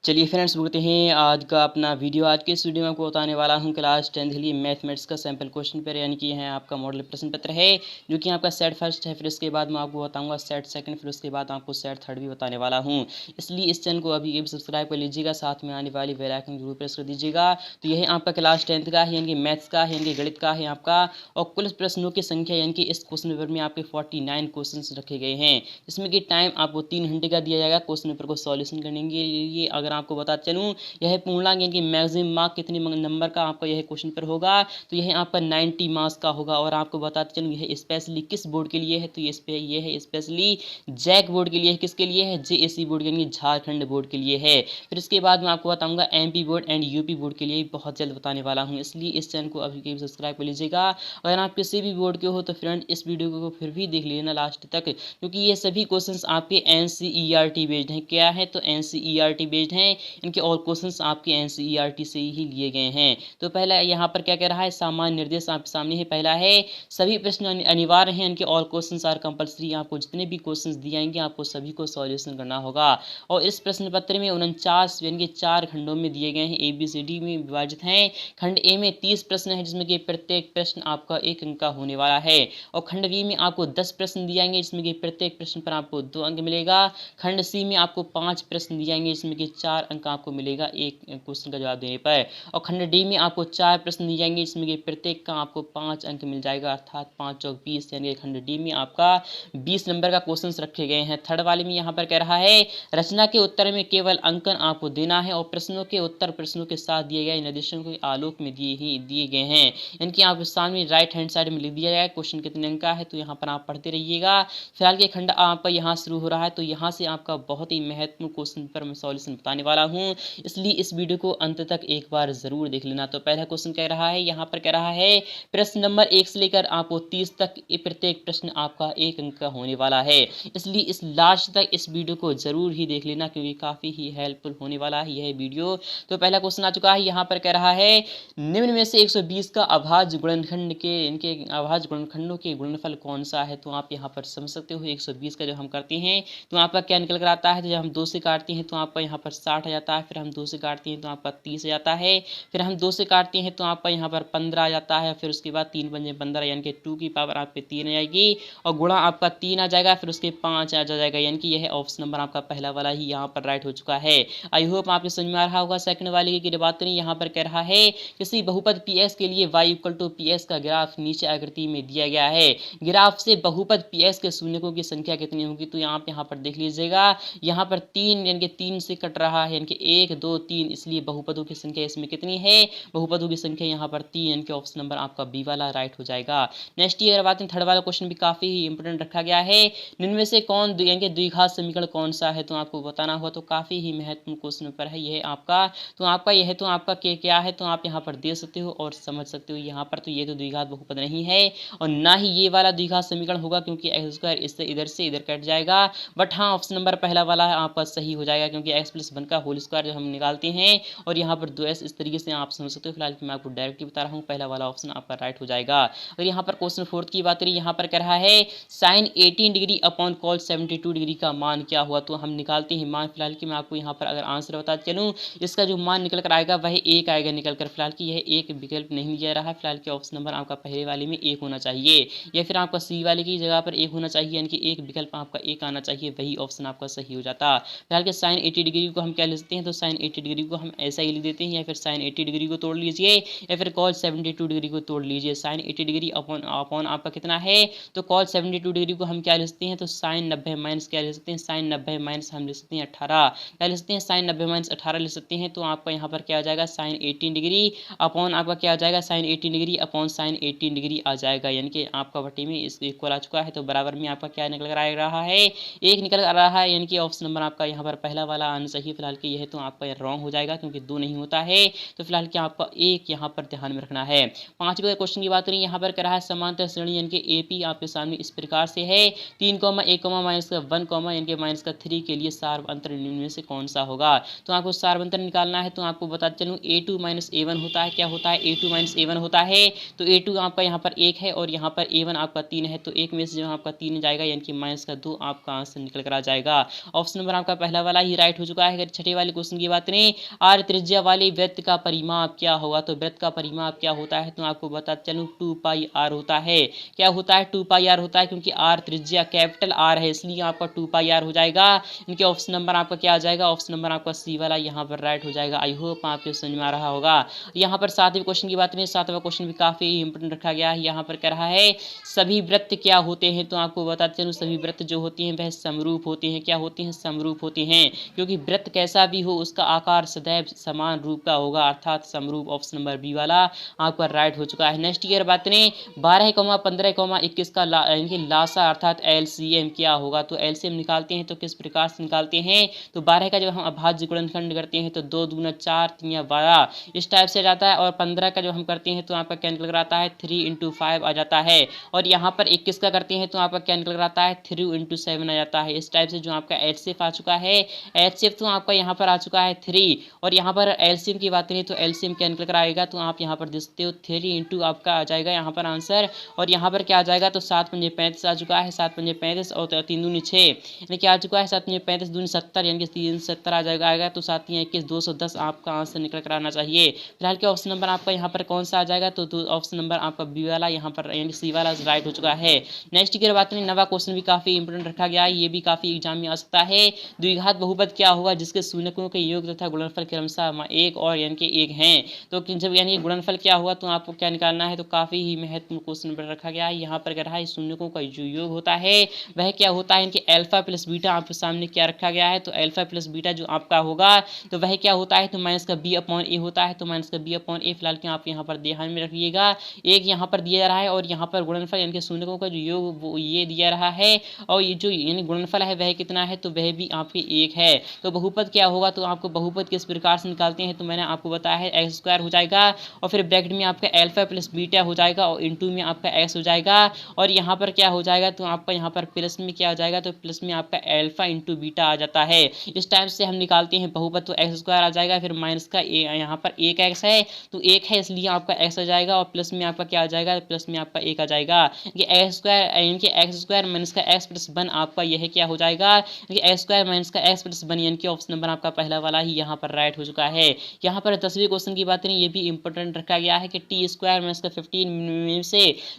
चलिए फ्रेंड्स बोलते हैं आज का अपना वीडियो। आज के इस वीडियो में आपको बताने वाला हूं क्लास 10th के लिए मैथमेटिक्स का सैम्पल क्वेश्चन पेपर, यानी कि यह आपका मॉडल प्रश्न पत्र है जो कि आपका सेट फर्स्ट है। फिर इसके बाद मैं आपको बताऊंगा सेट सेकंड, फिर उसके बाद आपको सेट थर्ड भी बताने वाला हूं। इसलिए इस चैनल को अभी सब्सक्राइब कर लीजिएगा, साथ में आने वाली बेल आइकन जरूर प्रेस कर दीजिएगा। तो यह आपका क्लास 10th का है, यानी कि मैथ्स का है, यानी कि गणित का है आपका। और कुल प्रश्नों की संख्या यानी कि इस क्वेश्चन पेपर में आपके 49 क्वेश्चन रखे गए हैं, जिसमें कि टाइम आपको 3 घंटे का दिया जाएगा क्वेश्चन पेपर को सॉल्यूशन करने के लिए। अगर आपको बता चलूँ यह पूर्णांक यानी कि मैक्सिमम मार्क कितने नंबर का आपका यह क्वेश्चन पर होगा, तो यह आपका 90 मार्क्स का होगा। और आपको बताते चलूँ यह स्पेशली किस बोर्ड के लिए है, तो ये है स्पेशली जैक बोर्ड के लिए है। किसके लिए है? जेएसी बोर्ड यानी कि झारखंड बोर्ड के लिए है। फिर इसके बाद मैं आपको बताऊंगा MP board and UP board के लिए बहुत जल्द बताने वाला हूँ, इसलिए इस चैनल को अभी सब्सक्राइब कर लीजिएगा। अगर आप किसी भी बोर्ड के हो तो फ्रेंड इस वीडियो को फिर भी देख लेना लास्ट तक, क्योंकि ये सभी क्वेश्चंस आपके एनसीईआरटी बेस्ड हैं। क्या है? तो एनसीईआरटी बेस्ड हैं। इनके और क्वेश्चंस आपके एनसीईआरटी से ही लिए गए हैं। तो पहला यहाँ पर क्या कह रहा है, सामान्य निर्देश आपके सामने है। पहला है सभी प्रश्न अनिवार्य हैं, इनके ऑल क्वेश्चंस आर कंपलसरी। आपको जितने भी क्वेश्चंस दिए जाएंगे आपको सभी को सॉल्यूशन करना होगा। और इस प्रश्न पत्र में 49 यानी कि 4 खंडों में दिए गए हैं, ABCD में विभाजित हैं। खंड ए में 30 प्रश्न है, जिसमें कि प्रत्येक प्रश्न आपका 1 अंक का होने वाला है। और खंड बी में आपको 10 प्रश्न दिए जाएंगे, जिसमें कि प्रत्येक प्रश्न पर आपको 2 अंक मिलेगा। खंड सी में आपको 5 प्रश्न दिए जाएंगे, जिसमें कि 4 अंक आपको मिलेगा एक क्वेश्चन का जवाब देने पर। और खंड डी में आपको 4 प्रश्न दिए जाएंगे, जिसमें कि प्रत्येक का आपको 5 अंक मिल जाएगा, अर्थात 5 चौक 20, यानी खंड डी में आपका 20 नंबर का क्वेश्चन रखे गए हैं। थर्ड वाले में यहाँ पर कह रहा है रचना के उत्तर में केवल अंकन आपको देना है, और प्रश्नों के उत्तर प्रश्नों के साथ दिए गए निर्देशों के आलोक में दिए गए हैं। यानी कि आपके सामने राइट हैंड साइड में लिख दिया जाएगा क्वेश्चन कितने अंक का है, तो यहाँ पर आप पढ़ते रहिएगा। फिलहाल ये खंड आपका यहाँ शुरू हो रहा है, तो यहाँ से आपका बहुत ही महत्वपूर्ण क्वेश्चन पर मैं सॉल्यूशन बताने वाला हूँ, इसलिए इस वीडियो को अंत तक एक बार जरूर देख लेना। तो पहला क्वेश्चन कह रहा है, यहाँ पर कह रहा है प्रश्न नंबर 1 से लेकर आपको 30 तक प्रत्येक प्रश्न आपका 1 अंक का होने वाला है, इसलिए इस लास्ट तक इस वीडियो को जरूर ही देख लेना, क्योंकि काफी ही हेल्पफुल होने वाला है यह वीडियो। तो पहला क्वेश्चन आ चुका है, यहाँ पर कह रहा है निम्न में से 120 का अभाज्य गुणनखंड के इनके अभाज्य गुणनखंडों के गुणनफल कौन सा है। तो आप यहाँ पर समझ सकते हो 120 का जब हम करते हैं तो आपका क्या निकल कर आता है। तो जब हम 2 से काटते हैं तो आपका यहाँ पर 60 आ जाता है, फिर हम 2 से काटते हैं तो आपका 30 आ जाता है, फिर हम 2 से काटते हैं तो आपका यहाँ पर 15 आ जाता है, फिर उसके बाद 3 पंजे 15 यानी कि 2 की पावर आप पे 3 आ जाएगी, और गुणा आपका 3 आ जाएगा, फिर उसके 5 आ जाएगा, यानी कि यह ऑप्शन नंबर आपका पहला वाला ही यहाँ पर राइट हो चुका है। आई होप आपको समझ में आ रहा होगा। सेकंड वाले की बात करें, यहाँ पर कह रहा है किसी बहुपद पीएस के लिए y = पीएस का ग्राफ नीचे आकृति में दिया गया है। ग्राफ से बहुपद पीएस के शून्यकों की संख्या कितनी होगी। तो आप यहाँ पर देख लीजिएगा, यहाँ पर 3 यानी कि 3 से कट रहा है, यानी कि 1 2 3, इसलिए बहुपदों की संख्या इसमें कितनी है, बहुपदों की संख्या यहाँ पर 3, यानी कि ऑप्शन नंबर आपका बी वाला राइट हो जाएगा। नेक्स्ट ईयर बात थर्ड वाला क्वेश्चन भी काफी ही इंपोर्टेंट रखा गया है। निम्न से कौन यानी कि द्विघात समीकरण कौन सा है, तो आपको बताना हुआ, तो काफी ही महत्वपूर्ण क्वेश्चन पर है यह आपका। तो आपका यह तो आपका क्या है, तो आप यहाँ पर दे सकते हो और समझ सकते हो। यहाँ पर तो ये तो द्विघात बहुपद नहीं है, और ना ही ये वाला द्विघात समीकरण होगा, क्योंकि एक्स स्क्वायर इससे इधर कट जाएगा। बट हाँ, ऑप्शन नंबर पहला वाला है आपका सही हो जाएगा, क्योंकि x+1 का होल स्क्वायर जब हम निकालते हैं, और यहाँ पर 2s, इस तरीके से आप समझ सकते हो। फिलहाल मैं आपको डायरेक्टली बता रहा हूँ, पहला वाला ऑप्शन आपका राइट हो जाएगा। और यहाँ पर क्वेश्चन 4 की बात करें, यहाँ पर कह रहा है sine 18 degree upon cos 72 degree का मान क्या हुआ। तो हम निकालते हैं मान। फिलहाल कि मैं आपको यहाँ पर अगर आंसर बता चलूँ, इसका जो मान निकल कर आएगा वह 1 आएगा निकल कर। फिलहाल कि यह एक विकल्प नहीं दिया रहा है, फिलहाल कि ऑप्शन नंबर आपका पहले वाले में 1 होना चाहिए, या फिर आपका सी वाले की जगह पर 1 होना चाहिए, यानी कि एक विकल्प आपका 1 आना चाहिए, वही ऑप्शन आपका सही हो जाता। फिलहाल कि साइन 80 डिग्री को हम क्या लिखते हैं, तो साइन 80 डिग्री को हम ऐसा ही लिख देते हैं, या फिर साइन 80 डिग्री को तोड़ लीजिए, या फिर कॉस 72 डिग्री को तोड़ लीजिए। साइन 80 डिग्री अपॉन आपका कितना है, तो कॉस 72 डिग्री को हम क्या लिखते हैं, तो साइन 90 माइनस क्या लिख सकते हैं, साइन 90 माइनस हम लिख सकते हैं 18, क्या लिख सकते हैं, साइन 90 माइनस 18 लिख सकते हैं। तो आपका यहाँ पर क्या आ जाएगा, साइन 18 डिग्री अपॉन आपका क्या आ जाएगा, sine 18 degree upon sine 18 degree आ जाएगा, यानी कि आपका बटे में इस इक्वल आ चुका है। तो बराबर में आपका क्या निकल कर आ रहा है, 1 निकल आ रहा है, यानी कि ऑप्शन नंबर आपका यहाँ पर पहला वाला आना चाहिए। फिलहाल कि यह तो आपका रॉन्ग हो जाएगा, क्योंकि 2 नहीं होता है, तो फिलहाल कि आपका 1 यहाँ पर ध्यान में रखना है। 5वें क्वेश्चन की बात करें, यहाँ पर कह रहा है समांतर श्रेणी यानी कि एपी आपके सामने इस प्रकार से है 3, 1, -1, यानी कि -3 के लिए सार्वअंतर निम्न में से कौन सा होगा। तो आपको सार्वअंतर निकालना है, तो आपको बता चलूँ a2 - a1 होता है। क्या होता है, a2 - a1 होता है। तो a2 आपका यहाँ पर 1 है, और यहाँ पर a1 आपका 3 है, तो 1 में से जब आपका 3 जाएगा, यानी कि -2 आपका आंसर निकल कर आ जाएगा। ऑप्शन नंबर आपका पहला वाला ही राइट हो चुका है। छठे वाले क्वेश्चन की बात करें, आर त्रिज्या वाले वृत्त का परिमाप क्या होगा। तो वृत्त का परिमाप क्या होता है तो आपको बता चलूं 2 पाई आर होता है। क्या होता है 2 पाई आर होता है, क्योंकि आर त्रिज्या कैपिटल आर है इसलिए आपका 2 पाई आर हो जाएगा। इनके ऑप्शन नंबर आपका क्या आ जाएगा, ऑप्शन नंबर आपका सी वाला यहाँ पर राइट हो जाएगा। आई होप आपको समझ में आ रहा होगा। यहाँ पर सातवें क्वेश्चन की बात करें, सातवां क्वेश्चन भी काफी इंपोर्टेंट रखा गया है। यहाँ पर कह रहा है सभी वृत्त क्या होते हैं, तो आपको बताते चलूं सभी वृत्त जो होते हैं वह समरूप होते हैं। क्या होते हैं, समरूप होते हैं, क्योंकि वृत्त कैसा भी हो उसका आकार सदैव समान रूप का होगा, अर्थात समरूप। ऑप्शन नंबर बी वाला आपका राइट हो चुका है। नेक्स्ट ईयर बात करें 12,15,21 का लासा अर्थात एलसीएम क्या होगा। तो एलसीएम निकालते हैं तो किस प्रकार से निकालते हैं, तो 12 का जब हम अभाज्य गुणनखंड करते हैं तो 2 दूना 4 3 या 12 इस टाइप से जाता है, और 15 का जब हम करते हैं तो आपका क्या निकल आता है 3 × 5 आ जाता है, और यहाँ पर 21 का करते हैं तो आपका क्या निकल आता है 3 × 7 आ जाता है। इस टाइप से जो आपका एचसीएफ आ चुका है, एचसीएफ तो आपका यहाँ पर आ चुका है 3, और यहाँ पर एलसीएम की बात करें तो एलसीएम क्या निकल कर आएगा, तो आप यहाँ पर देखते हो 3 × आपका आ जाएगा यहाँ पर आंसर, और यहाँ पर क्या आ जाएगा तो 7 × 5 = 35 आ चुका है, 7 × 5 = 35 और 3 दूनी 6 यानी क्या आ चुका है 7 × 5 = 35 दूनी 70 यानी कि 370 आ जाएगा। तो 7 × 3 = 21 210 आपका आंसर निकल कर आना चाहिए। फिलहाल के ऑप्शन नंबर आपका यहाँ पर कौन सा आ जाएगा, तो ऑप्शन नंबर आपका बी वाला यहाँ पर यानी सी वाला राइट हो चुका है। नेक्स्ट की बात करें, नवा क्वेश्चन भी काफी इंपोर्टेंट रखा गया है, ये भी काफी एग्जाम में आ सकता है। द्विघात बहुपद क्या होगा जिसके शून्यकों के योग तथा गुणनफल क्रमशः 1 और यानी कि 1 हैं। तो जब यानी गुणनफल क्या हुआ तो आपको क्या निकालना है, तो काफी ही महत्वपूर्ण क्वेश्चन पर रखा गया है। यहाँ पर कह रहा है शून्यकों का जो योग होता है वह क्या होता है, इनके अल्फा प्लस बीटा आपके सामने क्या रखा गया है, तो अल्फा प्लस बीटा जो आपका होगा तो वह क्या होता है, तो माइनस का b/a होता है। तो माइनस का b/a फिलहाल के आप यहाँ पर ध्यान में रखिएगा, एक यहाँ पर दिया जा रहा है और यहाँ पर गुणनफल यानी कि शून्यकों का जो योग वो ये दिया रहा है, और ये जो यानी गुणनफल है वह कितना है, तो वह भी आपके 1 है। तो बहुपद क्या होगा, तो आपको बहुपद किस प्रकार से निकालते हैं, तो मैंने आपको बताया है x² हो जाएगा, और फिर ब्रैकेट में आपका अल्फा प्लस बीटा हो जाएगा, और इंटू में आपका x हो जाएगा, और यहाँ पर क्या हो जाएगा, तो आपका यहाँ पर प्लस में क्या हो जाएगा, तो प्लस में आपका अल्फा इंटू बीटा आ जाता है। इस टाइप से हम निकालते हैं बहुपद, तो x² आ जाएगा, फिर माइनस का यहाँ पर 1x है तो 1 है इसलिए आपका x आ जाएगा, और प्लस में आपका क्या आ जाएगा, प्लस में आपका 1 आ जाएगा। ये x² माइनस का x + 1 आपका यह क्या हो जाएगा, x² माइनस का x + 1 यानी कि ऑप्शन नंबर आपका पहला वाला ही यहाँ पर राइट हो चुका है। यहाँ पर 10वें क्वेश्चन की बात करें, ये भी इंपॉर्टेंट रखा गया है कि t² माइनस का 15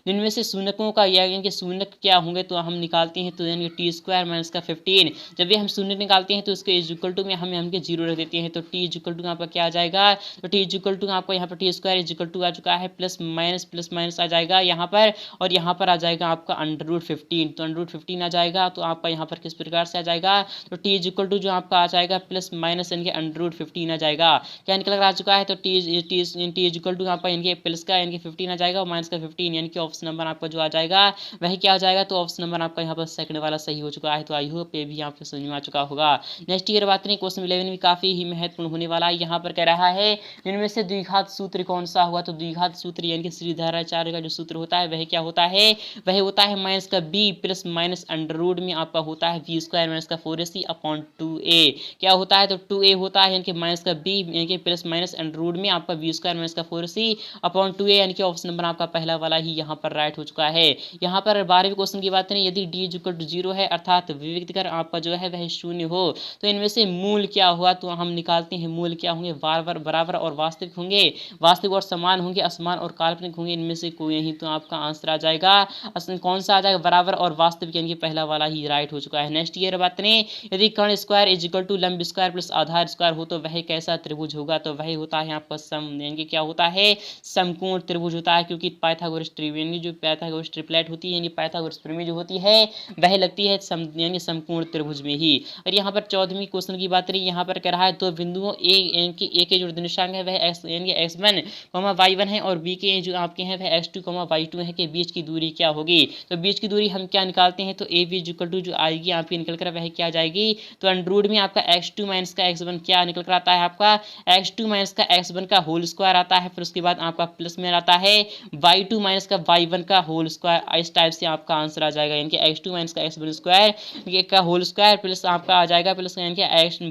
इनमें से शून्यकों का यानी कि शून्यक क्या होंगे, तो हम निकालते हैं तो यानी t² माइनस का 15 जब भी हम शून्य निकालते हैं तो इसके इक्वल टू में हम 0 रख देते हैं, तो t इक्वल टू आपका क्या आ जाएगा, तो t इक्वल टू आपका यहाँ पर t² इक्वल टू आ चुका है, प्लस माइनस आ जाएगा यहाँ पर, और यहाँ पर आ जाएगा आपका √15, तो √15 आ जाएगा, तो आपका यहाँ पर किस प्रकार से आ जाएगा, तो t इक्वल टू जो आपका आ जाएगा प्लस माइनस यानी कि √15 आ जाएगा। क्या निकल कर आ चुका है, तो t इक्वल टू आपका यानी कि प्लस का यानी कि 15 आ जाएगा, और माइनस का 15 यानी कि ऑप्शन नंबर आपका जो आ जाएगा वही क्या आ जाएगा, तो ऑप्शन नंबर आपका यहाँ पर सेकंड वाला सही हो चुका है। तो आई होप ये भी आपको समझ में आ चुका होगा। नेक्स्ट ईयर बात नहीं, क्वेश्चन 11 भी काफी ही महत्वपूर्ण होने वाला है। यहाँ पर कह रहा है इनमें से द्विघात सूत्र कौन सा हुआ, तो द्विघात सूत्र यानी कि श्रीधराचार्य का जो सूत्र होता है वह क्या होता है, वह होता है माइनस का b plus minus under root में आपका होता है v² माइनस का 4ac/2a। क्या होता है, तो 2a होता है यानी कि माइनस का b यानी कि प्लस माइनस अंडर रूट में आपका v² माइनस का 4ac/2a यानी कि ऑप्शन नंबर आपका पहला वाला ही यहाँ पर राइट हो चुका है। यहाँ पर 12वें क्वेश्चन की बात करें, यदि d = 0 है अर्थात विविक्तकर आपका जो है वह 0 हो तो इनमें से मूल क्या हुआ, तो हम निकालते हैं मूल क्या होंगे, बराबर और वास्तविक होंगे, वास्तविक और समान होंगे, असमान और काल्पनिक होंगे, इनमें से कोई नहीं, तो आपका आंसर आ जाएगा कौन सा आ जाएगा, बराबर और वास्तविक यानी कि पहला वाला ही राइट हो चुका है। नेक्स्ट ईयर बात करें, यदि कर्ण स्क्वायर = लंब स्क्वायर प्लस आधार स्क्वायर हो तो वह कैसा त्रिभुज होगा, तो वह होता है आपका सम यानी कि क्या होता है, समकोण त्रिभुज होता है, क्योंकि पाइथागोरस जो पाइथागोरस ट्रिपलेट होती है यानी पाइथागोरस प्रमेय जो होती है वह लगती है यानी समकोण त्रिभुज में ही। और यहाँ पर 14वें क्वेश्चन की बात करें, यहाँ पर कह रहा है दो बिंदुओं ए के जो निर्देशांक है वह x1, y1 है, और बी के जो आपके हैं वह x2, y2 है, के बीच की दूरी क्या होगी, तो बीच की दूरी हम क्या निकालते हैं, तो ए बी = जो आएगी आपकी निकल कर वह क्या जाएगी, तो अंडर में आपका x2 माइनस का x1 क्या निकल कर आता है, आपका x2 माइनस का x1 का होल स्क्वायर आता है, फिर उसके बाद आपका प्लस में आता है y2 माइनस का y1 का होल स्क्वायर। इस टाइप से आपका आंसर आ जाएगा, यानी कि x2 माइनस का x1 स्क्वायर का होल स्क्वायर प्लस आपका आ जाएगा प्लस यानी कि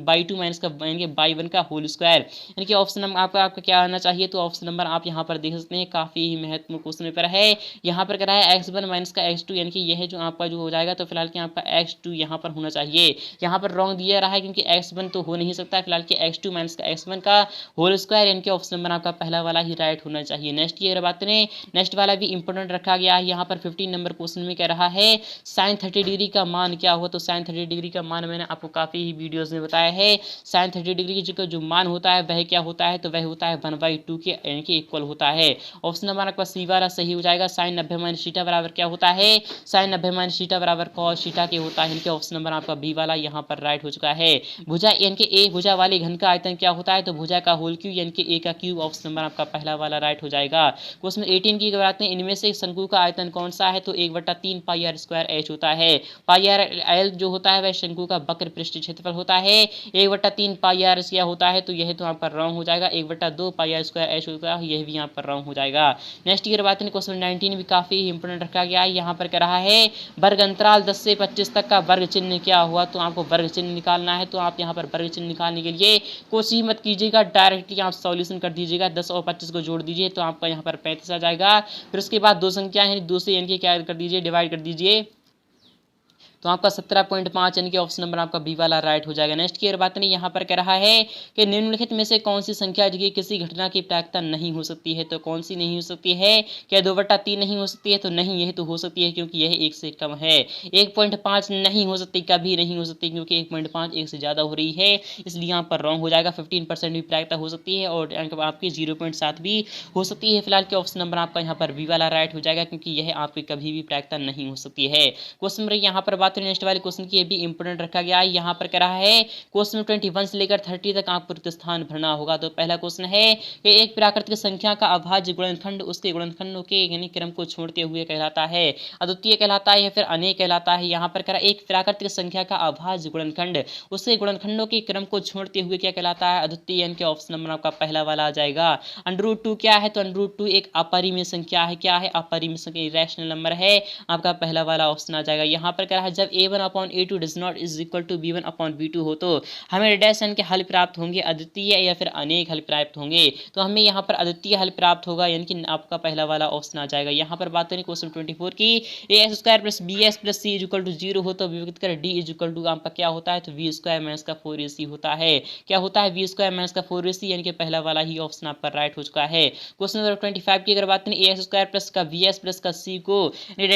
y2 माइनस का यानी कि y1 का होल स्क्वायर, यानी कि ऑप्शन नंबर आपका क्या आना चाहिए, तो ऑप्शन नंबर आप यहाँ पर देख सकते हैं, काफी ही महत्वपूर्ण क्वेश्चन पेपर है। यहाँ पर कह रहा है x1 माइनस का x2 यानी कि यह जो आपका जो हो जाएगा, तो फिलहाल कि आपका x2 यहाँ पर होना चाहिए, यहाँ पर रॉन्ग दिया रहा है क्योंकि x1 तो हो नहीं सकता फिलहाल कि x2 माइनस का x1 का होल स्क्वायर, यानी कि ऑप्शन नंबर आपका पहला वाला ही राइट होना चाहिए। नेक्स्ट की अगर बात करें, नेक्स्ट वाला भी इंपॉर्टेंट रखा गया है। यहाँ पर 15 नंबर क्वेश्चन में कह रहा है साइन 30 डिग्री का मान क्या हुआ। तो साइन 30 डिग्री का मान मैंने आपको काफ़ी ही वीडियोज़ में बताया है। साइन 30 डिग्री का जो मान होता है वह क्या होता है, तो वह होता है 1/2 के यानी कि इक्वल होता है। ऑप्शन नंबर आपका सी वाला सही हो जाएगा। साइन 90 माइनस थीटा बराबर क्या होता है, साइन 90 माइनस थीटा बराबर कॉस थीटा के होता है, यानी कि ऑप्शन नंबर आपका बी वाला यहाँ पर राइट हो चुका है। भुजा यानी कि ए भुजा वाले घन का आयतन क्या होता है, तो भुजा का होल क्यूब यानी कि ए का क्यूब, ऑप्शन नंबर आपका पहला वाला राइट हो जाएगा। क्वेश्चन 18 की बात करें, इनमें से शंकु का आयतन कौन सा है, तो 1/3 पाई आर स्क्वायर एच होता है। पाई आर एल जो होता है वह शंकु का वक्र पृष्ठ क्षेत्रफल होता है। 1/3 पाई आर क्या होता है, तो यह तो यहाँ पर रॉन्ग हो जाएगा। 1/2 पाई आर स्क्वायर एच होता है, यह भी यहाँ पर रॉन्ग हो जाएगा। नेक्स्ट की बात करें, क्वेश्चन 19 भी काफी इंपोर्टेंट रखा गया है। यहाँ पर कह रहा है वर्ग अंतराल 10 से 25 तक का वर्ग चिन्ह क्या हुआ। तो आपको वर्ग चिन्ह निकालना है, तो आप यहाँ पर वर्ग चिन्ह निकालने के लिए कोशिश मत कीजिएगा, डायरेक्टली आप सॉल्यूशन कर दीजिएगा। 10 और 25 को जोड़ दीजिए तो आपका यहाँ पर 35 आ जाएगा। फिर उसके बाद दो संख्या है, दो से यानी कि क्या कर दीजिए, डिवाइड कर दीजिए, तो आपका 17.5 यानी कि ऑप्शन नंबर आपका बी वाला राइट हो जाएगा। नेक्स्ट की अगर बात नहीं, यहाँ पर कह रहा है कि निम्नलिखित में से कौन सी संख्या की किसी घटना की प्रायिकता नहीं हो सकती है। तो कौन सी नहीं हो सकती है, क्या 2/3 नहीं हो सकती है, तो नहीं, यह तो हो सकती है क्योंकि यह 1 से कम है। 1.5 नहीं हो सकती, कभी नहीं हो सकती क्योंकि 1.5 1 से ज़्यादा हो रही है, इसलिए यहाँ पर रॉन्ग हो जाएगा। 15% भी प्रायिकता हो सकती है और आपकी 0.7 भी हो सकती है। फिलहाल के ऑप्शन नंबर आपका यहाँ पर बी वाला राइट हो जाएगा क्योंकि यह आपकी कभी भी प्रायिकता नहीं हो सकती है। क्वेश्चन नंबर यहाँ पर नेक्स्ट वाले क्वेश्चन की ये भी इंपोर्टेंट रखा गया है। यहाँ पर कह रहा है क्वेश्चन 21 से लेकर 30 तक आपको रिक्त स्थान भरना होगा। तो पहला क्वेश्चन है कि एक प्राकृतिक संख्या का अभाज्य गुणनखंड उसके गुणनखंडों के यानी क्रम को छोड़ते हुए कहलाता है, अद्वितीय कहलाता है या फिर अनेक कहलाता है। यहाँ पर कह रहा है एक प्राकृतिक संख्या का अभाज्य गुणनखंड उसके गुणनखंडों के क्रम को छोड़ते हुए क्या कहलाता है, अद्वितीय, यानी कि ऑप्शन नंबर आपका पहला वाला आ जाएगा। √2 क्या है, तो √2 एक अपरिमेय संख्या है। क्या है, अपरिमेय संख्या, इरेशनल नंबर है, आपका पहला वाला ऑप्शन आ जाएगा। यहाँ पर कह रहा है जब a1/a2 does not is equal to b1/b2 हो तो हमें डैश के हल प्राप्त होंगे, अद्वितीय या फिर अनेक हल प्राप्त होंगे। तो हमें यहाँ पर अद्वितीय हल प्राप्त होगा, यानी कि आपका पहला वाला ऑप्शन आ जाएगा। यहाँ पर बात करें क्वेश्चन 24 की, a² + bs + c = 0 हो तो विभक्त कर d = आपका क्या होता है, तो v² - का 4ac होता है। क्या होता है, v² - का 4ac, यानी कि पहला वाला ही ऑप्शन आपका राइट हो चुका है। क्वेश्चन नंबर 25 की अगर बात करें, a² + का bs + का c को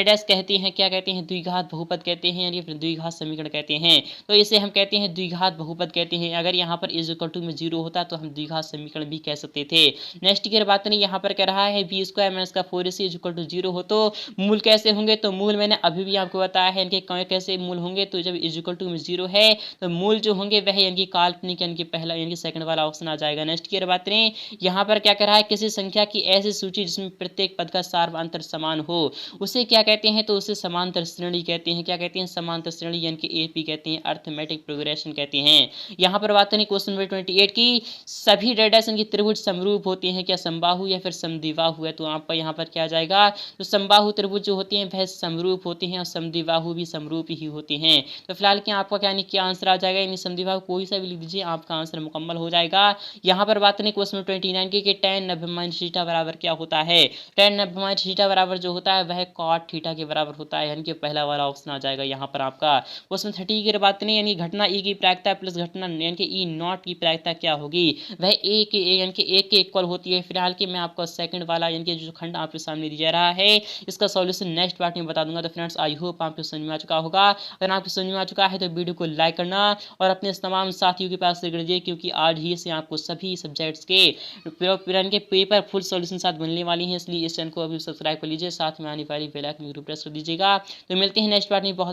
डैश कहते हैं, क्या कहते हैं, द्विघात बहुपद कहते हैं, यानी फिर द्विघात समीकरण कहते हैं। तो इसे हम कहते हैं द्विघात बहुपद कहते हैं। अगर यहाँ पर = में 0 होता तो हम द्विघात समीकरण भी कह सकते थे। नेक्स्ट की बात नहीं, यहाँ पर कह रहा है b² - का 4ac = 0 हो तो मूल कैसे होंगे। तो मूल मैंने अभी भी आपको बताया है, इनके कैसे मूल होंगे, तो जब = में 0 है तो मूल जो होंगे वह यानी कि काल्पनिक, यानी कि पहला यानी कि सेकंड वाला ऑप्शन आ जाएगा। नेक्स्ट की बात करें, यहाँ पर क्या कह रहा है, किसी संख्या की ऐसी सूची जिसमें प्रत्येक पद का सार्वअंतर समान हो उसे क्या कहते हैं, तो उसे समांतर श्रेणी कहते हैं। क्या कहते हैं, समांतर श्रेणी, यानी कि एपी कहते हैं, अर्थमेटिक प्रोग्रेशन कहते हैं। यहाँ पर बात करें क्वेश्चन नंबर 28 की, सभी डायरेक्शन की त्रिभुज समरूप होते हैं, क्या समबाहु या फिर समद्विबाहु है। तो आपका यहाँ पर क्या जाएगा, तो समबाहु त्रिभुज जो होते हैं वह समरूप होते हैं और समद्विबाहु भी समरूप ही होते हैं। तो फिलहाल क्या आपका क्या आंसर आ जाएगा, यानी समद्विबाहु कोई सा भी लिख दीजिए, आपका आंसर मुकम्मल हो जाएगा। यहाँ पर बात करें क्वेश्चन 29 की tan 90 - θ बराबर क्या होता है। tan 90 - θ बराबर जो होता है वह cot θ के बराबर होता है, यानी कि पहला वाला ऑप्शन आ जाएगा यहाँ पर आपका। क्वेश्चन 30 की बात करें, यानी घटना ई की प्रायिकता प्लस घटना यानी कि ई नॉट की प्रायिकता क्या होगी, वह ए के यानी कि एक के इक्वल होती है। फिलहाल कि मैं आपको सेकंड वाला यानी कि जो खंड आपके सामने दिया रहा है इसका सॉल्यूशन नेक्स्ट पार्ट में बता दूंगा। तो फ्रेंड्स आई होप आपको समझ में आ चुका होगा। अगर आपको समझ में आ चुका है तो वीडियो को लाइक करना और अपने तमाम साथियों के पास शेयर कर दीजिए, क्योंकि आज ही से आपको सभी सब्जेक्ट्स के पेपर फुल सॉल्यूशन साथ बनने वाली हैं, इसलिए इस चैनल को अभी सब्सक्राइब कर लीजिए, साथ में आने वाली बेल आइकन को प्रेस कर दीजिएगा। तो मिलते हैं नेक्स्ट पार्ट में बहुत